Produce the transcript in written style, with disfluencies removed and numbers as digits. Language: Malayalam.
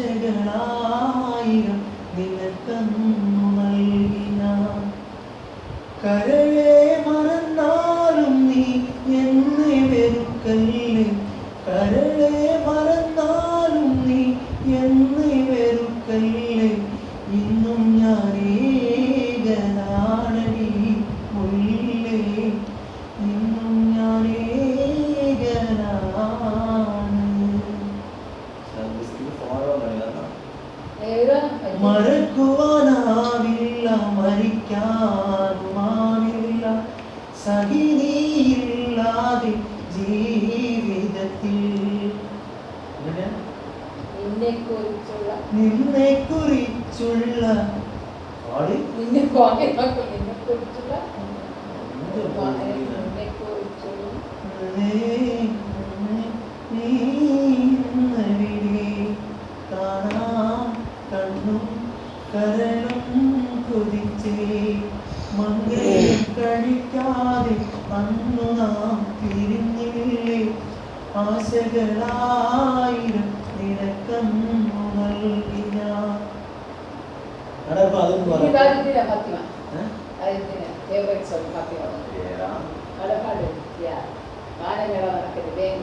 ആശകളായിരം നിനക്കന്നു നൽകിന കരളെ മറന്നാലും നീ എന്നെ വെറുക്കല്ലേ കരളെ മറന്നാലും നീ എന്നെ വെറുക്കല്ലേ ഇന്നും ഞാനേകനാണടി മുല്ലേ ഇന്നും മറക്കുവാനാവില്ല മരിക്കാനുമാവില്ല സഹിനിയില്ലാതെ ജീവിതത്തിൽ നിന്നെ കുറിച്ചുള്ള കണ്ണും കരളും കൊതിച്ചേ മങ്ങേ കഴിക്കാതെ അന്നു നാം പിരിഞ്ഞില്ലേ ആശകളായിരം നിനക്കന്നു നൽകി ഞാൻ